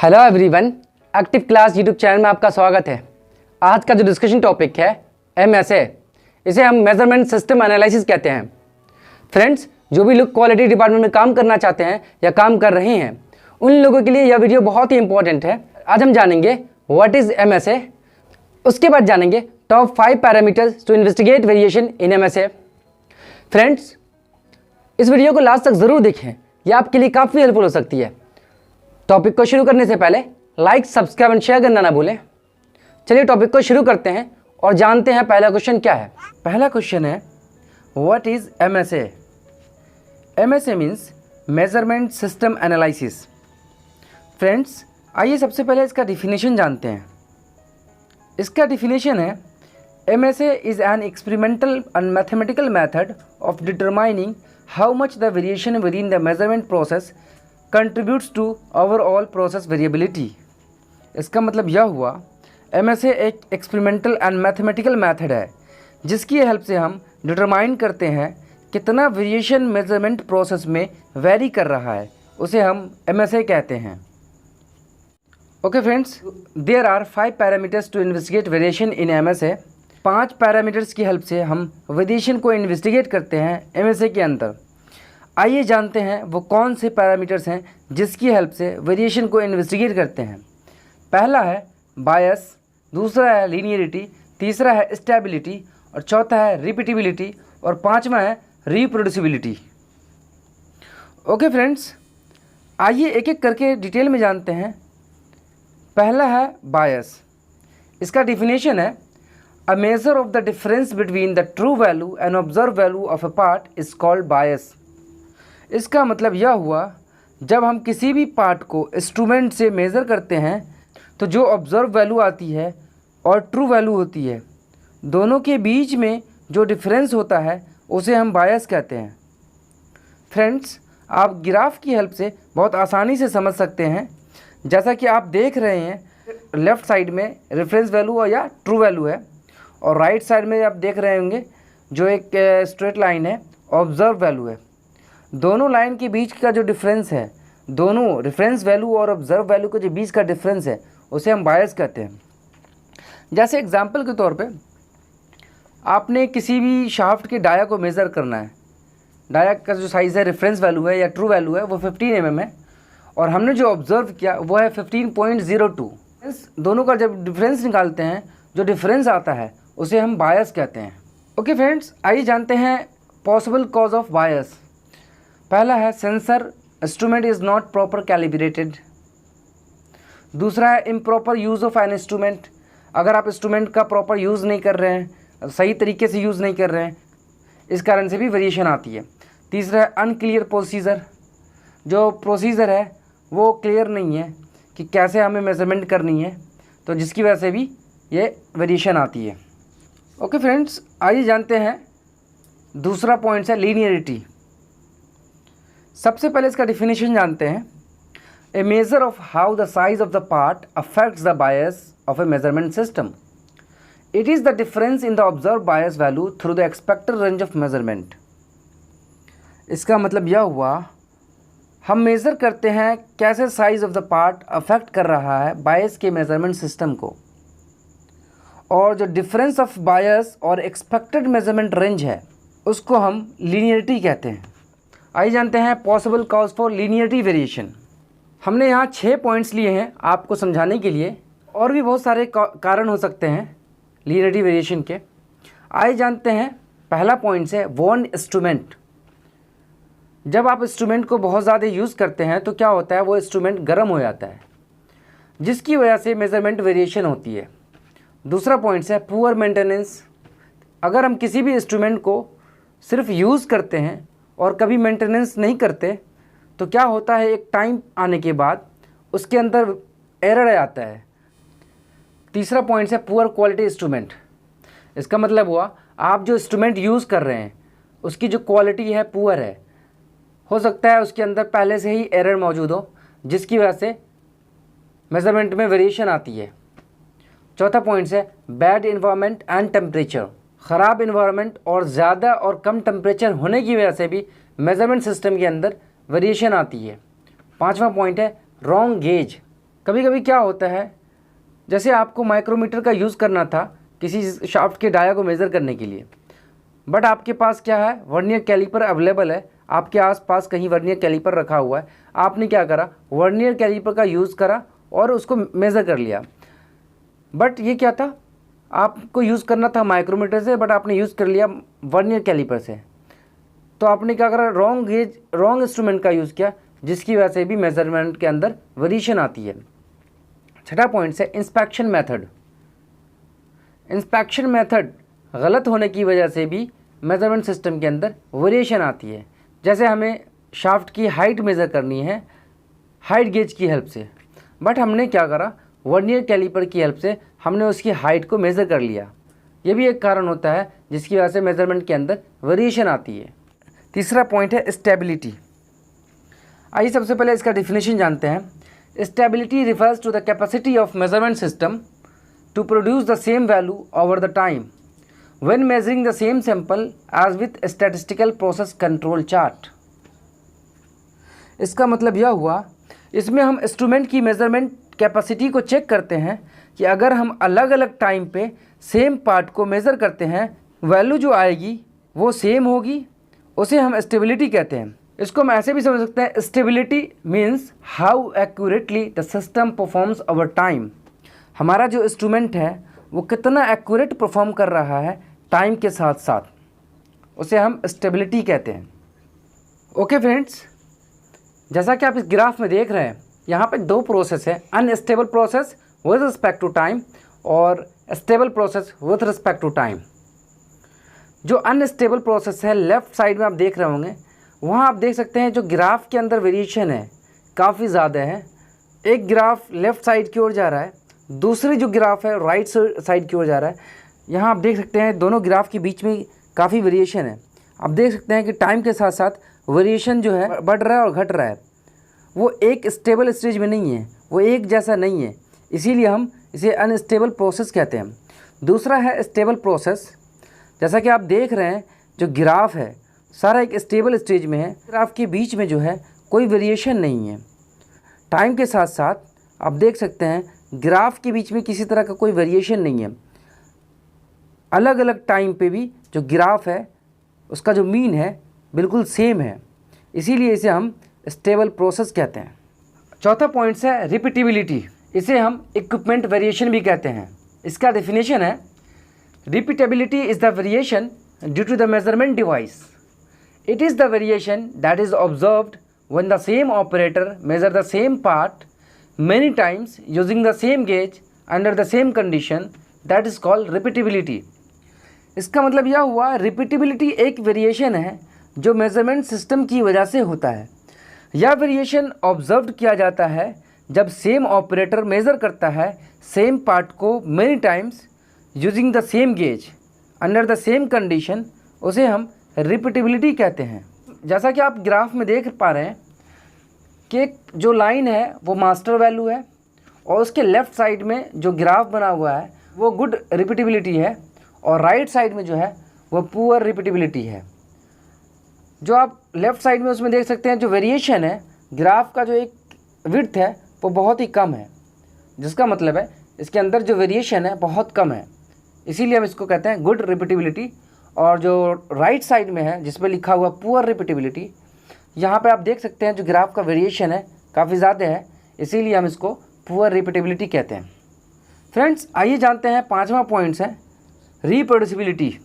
Hello everyone, active class YouTube channel में आपका स्वागत है। आज का जो डिस्कशन टॉपिक है MSA, इसे हम मेजरमेंट सिस्टम एनालिसिस कहते हैं। फ्रेंड्स, जो भी लोग क्वालिटी डिपार्टमेंट में काम करना चाहते हैं या काम कर रहे हैं, उन लोगों के लिए यह वीडियो बहुत ही इंपॉर्टेंट है। आज हम जानेंगे व्हाट इज़ MSA, उसके बाद जानेंगे top 5 parameters to investigate variation in MSA। Friends, इस वीडियो को लास्ट तक ज़रूर देखें, यह आपके लिए काफ़ी हेल्पफुल हो सकती है। टॉपिक को शुरू करने से पहले लाइक, सब्सक्राइब एंड शेयर करना ना भूलें। चलिए टॉपिक को शुरू करते हैं और जानते हैं पहला क्वेश्चन क्या है। पहला क्वेश्चन है what is MSA। MSA means measurement system analysis. Friends, आइए सबसे पहले इसका डिफिनेशन जानते हैं। इसका डिफिनेशन है MSA is an experimental and mathematical method of determining how much the variation within the measurement process contributes to overall process variability. इसका मतलब यह हुआ MSA एक एक्सपेरिमेंटल एंड मैथमेटिकल मेथड है जिसकी हेल्प से हम डिटरमाइन करते हैं कितना वेरिएशन मेजरमेंट प्रोसेस में वेरी कर रहा है, उसे हम MSA कहते हैं। Okay friends, there are 5 parameters to investigate variation in MSA। 5 parameters की हेल्प से हम वेरिएशन को इन्वेस्टिगेट करते हैं MSA के अंदर। आइए जानते हैं वो कौन से पैरामीटर्स हैं जिसकी हेल्प से वेरिएशन को इन्वेस्टिगेट करते हैं। पहला है बायस, दूसरा है लीनियरिटी, तीसरा है स्टेबिलिटी और चौथा है रिपीटेबिलिटी और पांचवा है रिप्रोड्यूसिबिलिटी। ओके फ्रेंड्स, आइए एक एक करके डिटेल में जानते हैं। पहला है बायस। इसका डिफिनेशन है a measure of the difference between the true value and observe value of a part is called bias. इसका मतलब यह हुआ जब हम किसी भी पार्ट को इंस्ट्रूमेंट से मेज़र करते हैं तो जो ऑब्जर्व वैल्यू आती है और ट्रू वैल्यू होती है, दोनों के बीच में जो डिफरेंस होता है उसे हम बायस कहते हैं। फ्रेंड्स, आप ग्राफ की हेल्प से बहुत आसानी से समझ सकते हैं। जैसा कि आप देख रहे हैं, लेफ़्ट साइड में रेफरेंस वैल्यू या ट्रू वैल्यू है और राइट साइड में आप देख रहे होंगे जो एक स्ट्रेट लाइन है, ऑब्जर्व वैल्यू है। दोनों लाइन के बीच का जो डिफरेंस है, दोनों रेफरेंस वैल्यू और ऑब्जर्व वैल्यू के जो बीच का डिफरेंस है, उसे हम बायस कहते हैं। जैसे एग्जांपल के तौर पे आपने किसी भी शाफ्ट के डाया को मेज़र करना है। डाया का जो साइज़ है, रेफरेंस वैल्यू है या ट्रू वैल्यू है, वो 15 mm है और हमने जो ऑब्जर्व किया वो है 15.02। दोनों का जब डिफरेंस निकालते हैं, जो डिफरेंस आता है उसे हम बायस कहते हैं। ओके फ्रेंड्स, आइए जानते हैं पॉसिबल कॉज ऑफ बायस। पहला है sensor instrument is not proper calibrated. दूसरा है improper use of an instrument. अगर आप इंस्ट्रूमेंट का प्रॉपर यूज़ नहीं कर रहे हैं, सही तरीके से यूज़ नहीं कर रहे हैं, इस कारण से भी वेरिएशन आती है। तीसरा है अनक्लियर प्रोसीजर। जो प्रोसीजर है वो क्लियर नहीं है कि कैसे हमें मेजरमेंट करनी है, तो जिसकी वजह से भी ये वेरिएशन आती है। ओके फ्रेंड्स, आइए जानते हैं दूसरा पॉइंट है लीनियरिटी। सबसे पहले इसका डिफिनेशन जानते हैं। A measure of how the size of the part affects the bias of a measurement system. It is the difference in the observe bias value through the expected range of measurement. इसका मतलब यह हुआ हम measure करते हैं कैसे size of the part affect कर रहा है बायस के मेजरमेंट सिस्टम को, और जो डिफरेंस ऑफ बायस और एक्सपेक्टेड मेजरमेंट रेंज है उसको हम लीनियरिटी कहते हैं। आइए जानते हैं possible cause for linearity variation. हमने यहाँ 6 पॉइंट्स लिए हैं आपको समझाने के लिए, और भी बहुत सारे कारण हो सकते हैं लीनियरिटी वेरिएशन के। आइए जानते हैं पहला पॉइंट है वॉन इंस्ट्रूमेंट। जब आप इंस्ट्रूमेंट को बहुत ज़्यादा यूज़ करते हैं तो क्या होता है, वो इंस्ट्रूमेंट गर्म हो जाता है, जिसकी वजह से मेजरमेंट वेरिएशन होती है। दूसरा पॉइंट है पुअर मेंटेनेंस। अगर हम किसी भी इंस्ट्रूमेंट को सिर्फ यूज़ करते हैं और कभी मेंटेनेंस नहीं करते तो क्या होता है, एक टाइम आने के बाद उसके अंदर एरर आता है। तीसरा पॉइंट है पुअर क्वालिटी इंस्ट्रूमेंट। इसका मतलब हुआ आप जो इंस्ट्रूमेंट यूज़ कर रहे हैं उसकी जो क्वालिटी है पुअर है। हो सकता है उसके अंदर पहले से ही एरर मौजूद हो, जिसकी वजह से मेजरमेंट में वेरिएशन आती है। चौथा पॉइंट है बैड इन्वायरमेंट एंड टेम्परेचर। ख़राब इन्वायरमेंट और ज़्यादा और कम टेम्परेचर होने की वजह से भी मेजरमेंट सिस्टम के अंदर वेरिएशन आती है। पांचवा पॉइंट है रॉन्ग गेज। कभी कभी क्या होता है, जैसे आपको माइक्रोमीटर का यूज़ करना था किसी शाफ्ट के डाया को मेज़र करने के लिए, बट आपके पास क्या है, वर्नियर कैलिपर अवेलेबल है, आपके आसपास कहीं वर्नियर कैलिपर रखा हुआ है। आपने क्या करा, वर्नियर कैलिपर का यूज़ करा और उसको मेज़र कर लिया। बट ये क्या था, आपको यूज़ करना था माइक्रोमीटर से, बट आपने यूज़ कर लिया वर्नियर कैलिपर से। तो आपने क्या करा, रॉन्ग इंस्ट्रूमेंट का यूज़ किया, जिसकी वजह से भी मेज़रमेंट के अंदर वेरिएशन आती है। छठा पॉइंट है इंस्पेक्शन मेथड। इंस्पेक्शन मेथड गलत होने की वजह से भी मेज़रमेंट सिस्टम के अंदर वेरिएशन आती है। जैसे हमें शाफ्ट की हाइट मेज़र करनी है हाइट गेज की हेल्प से, बट हमने क्या करा, वर्नियर कैलिपर की हेल्प से हमने उसकी हाइट को मेज़र कर लिया। ये भी एक कारण होता है जिसकी वजह से मेज़रमेंट के अंदर वेरिएशन आती है। तीसरा पॉइंट है स्टेबिलिटी। आइए सबसे पहले इसका डेफिनेशन जानते हैं। Stability refers to the capacity of measurement system to produce the same value over the time when measuring the same sample as with statistical process control chart. इसका मतलब यह हुआ, इसमें हम इंस्ट्रूमेंट की मेजरमेंट कैपेसिटी को चेक करते हैं कि अगर हम अलग अलग टाइम पे सेम पार्ट को मेज़र करते हैं, वैल्यू जो आएगी वो सेम होगी, उसे हम स्टेबिलिटी कहते हैं। इसको हम ऐसे भी समझ सकते हैं, stability means how accurately the system performs over time. हमारा जो इंस्ट्रूमेंट है वो कितना एक्यूरेट परफॉर्म कर रहा है टाइम के साथ साथ, उसे हम स्टेबिलिटी कहते हैं। ओके फ्रेंड्स, जैसा कि आप इस ग्राफ में देख रहे हैं, यहाँ पे दो प्रोसेस है, unstable process with respect to time और stable process with respect to time. जो अनस्टेबल प्रोसेस है, लेफ़्ट साइड में आप देख रहे होंगे, वहाँ आप देख सकते हैं जो ग्राफ के अंदर वेरिएशन है काफ़ी ज़्यादा है। एक ग्राफ लेफ़्ट साइड की ओर जा रहा है, दूसरी जो ग्राफ है राइट साइड की ओर जा रहा है। यहाँ आप देख सकते हैं दोनों ग्राफ के बीच में काफ़ी वेरिएशन है। आप देख सकते हैं कि टाइम के साथ साथ वेरिएशन जो है बढ़ रहा है और घट रहा है, वो एक स्टेबल स्टेज में नहीं है, वो एक जैसा नहीं है, इसीलिए हम इसे अनस्टेबल प्रोसेस कहते हैं। दूसरा है स्टेबल प्रोसेस। जैसा कि आप देख रहे हैं जो ग्राफ है सारा एक स्टेबल स्टेज में है, ग्राफ के बीच में जो है कोई वेरिएशन नहीं है। टाइम के साथ साथ आप देख सकते हैं ग्राफ के बीच में किसी तरह का कोई वेरिएशन नहीं है। अलग अलग टाइम पे भी जो ग्राफ है उसका जो मीन है बिल्कुल सेम है, इसीलिए इसे हम स्टेबल प्रोसेस कहते हैं। चौथा पॉइंट है रिपीटेबिलिटी। इसे हम इक्विपमेंट वेरिएशन भी कहते हैं। इसका डेफिनेशन है, repeatability is the variation due to the measurement device. It is the variation that is observed when the same operator measure the same part many times using the same gauge under the same condition, that is called repeatability। इसका मतलब यह हुआ, repeatability एक variation है जो measurement system की वजह से होता है। यह वेरिएशन ऑब्जर्व किया जाता है जब सेम ऑपरेटर मेज़र करता है सेम पार्ट को many times using the same gauge under the same condition, उसे हम रिपीटेबिलिटी कहते हैं। जैसा कि आप ग्राफ में देख पा रहे हैं कि जो लाइन है वो मास्टर वैल्यू है और उसके लेफ़्ट साइड में जो ग्राफ बना हुआ है वो गुड रिपीटेबिलिटी है और राइट साइड में जो है वो पुअर रिपीटेबिलिटी है। जो आप लेफ़्ट साइड में उसमें देख सकते हैं जो वेरिएशन है, ग्राफ का जो एक विड्थ है वो बहुत ही कम है, जिसका मतलब है इसके अंदर जो वेरिएशन है बहुत कम है, इसीलिए हम इसको कहते हैं गुड रिपीटेबिलिटी। और जो राइट साइड में है जिस पर लिखा हुआ पुअर रिपीटेबिलिटी, यहाँ पे आप देख सकते हैं जो ग्राफ का वेरिएशन है काफ़ी ज़्यादा है, इसीलिए हम इसको पुअर रिपीटेबिलिटी कहते हैं। फ्रेंड्स, आइए जानते हैं पांचवा पॉइंट्स है रिप्रोड्यूसिबिलिटी।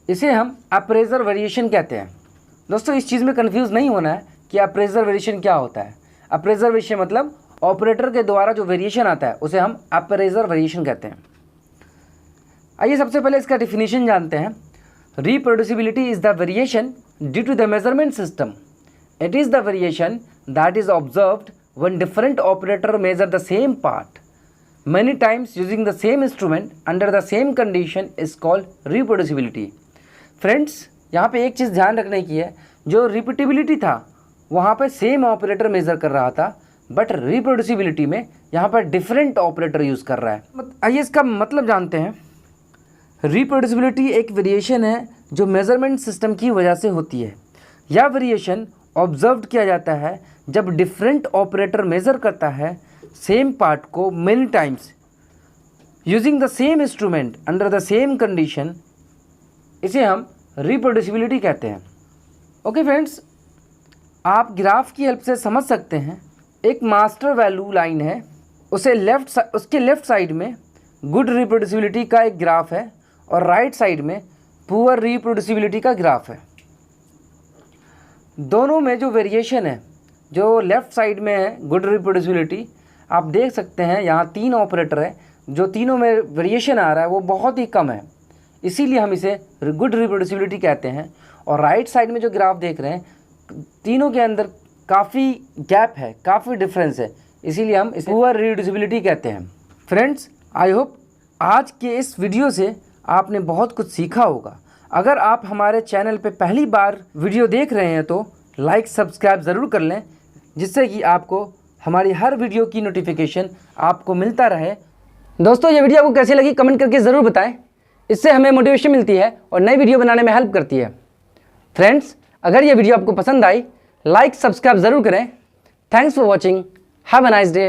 इसे हम अप्रेजर वेरिएशन कहते हैं। दोस्तों, इस चीज़ में कंफ्यूज नहीं होना है कि अप्रेजर वेरिएशन क्या होता है। अप्रेजर वेरिएशन मतलब ऑपरेटर के द्वारा जो वेरिएशन आता है उसे हम अप्रेजर वेरिएशन कहते हैं। आइए सबसे पहले इसका डेफिनेशन जानते हैं। Reproducibility is the variation due to the measurement system. It is the variation that is observed when different operator measure the same part many times using the same instrument under the same condition is called reproducibility। Friends, यहाँ पे एक चीज़ ध्यान रखने की है, जो repeatability था वहाँ पे सेम ऑपरेटर मेज़र कर रहा था, बट रिप्रोड्यूसिबिलिटी में यहाँ पर डिफरेंट ऑपरेटर यूज़ कर रहा है। आइए इसका मतलब जानते हैं। रिप्रोड्यूसिबिलिटी एक वेरिएशन है जो मेज़रमेंट सिस्टम की वजह से होती है। यह वेरिएशन ऑब्जर्व किया जाता है जब डिफरेंट ऑपरेटर मेज़र करता है सेम पार्ट को many times using the same instrument under the same condition, इसे हम रिप्रोड्यूसिबिलिटी कहते हैं। ओके फ्रेंड्स, आप ग्राफ की हेल्प से समझ सकते हैं। एक मास्टर वैल्यू लाइन है, उसके लेफ़्ट साइड में गुड रिप्रोड्यूसिबिलिटी का एक ग्राफ है और राइट साइड में पुअर रिप्रोड्यूसिबिलिटी का ग्राफ है। दोनों में जो वेरिएशन है, जो लेफ़्ट साइड में है गुड रिप्रोड्यूसिबिलिटी, आप देख सकते हैं यहाँ 3 ऑपरेटर है, जो तीनों में वेरिएशन आ रहा है वो बहुत ही कम है, इसीलिए हम इसे गुड रिप्रोड्यूसिबिलिटी कहते हैं। और राइट साइड में जो ग्राफ देख रहे हैं, तीनों के अंदर काफ़ी गैप है, काफ़ी डिफरेंस है, इसीलिए हम इसे पुअर रिप्रोड्यूसिबिलिटी कहते हैं। फ्रेंड्स, आई होप आज के इस वीडियो से आपने बहुत कुछ सीखा होगा। अगर आप हमारे चैनल पे पहली बार वीडियो देख रहे हैं तो लाइक सब्सक्राइब ज़रूर कर लें, जिससे कि आपको हमारी हर वीडियो की नोटिफिकेशन आपको मिलता रहे। दोस्तों, ये वीडियो आपको कैसी लगी कमेंट करके ज़रूर बताएं, इससे हमें मोटिवेशन मिलती है और नई वीडियो बनाने में हेल्प करती है। फ्रेंड्स, अगर ये वीडियो आपको पसंद आई लाइक सब्सक्राइब ज़रूर करें। Thanks for watching, have a nice day.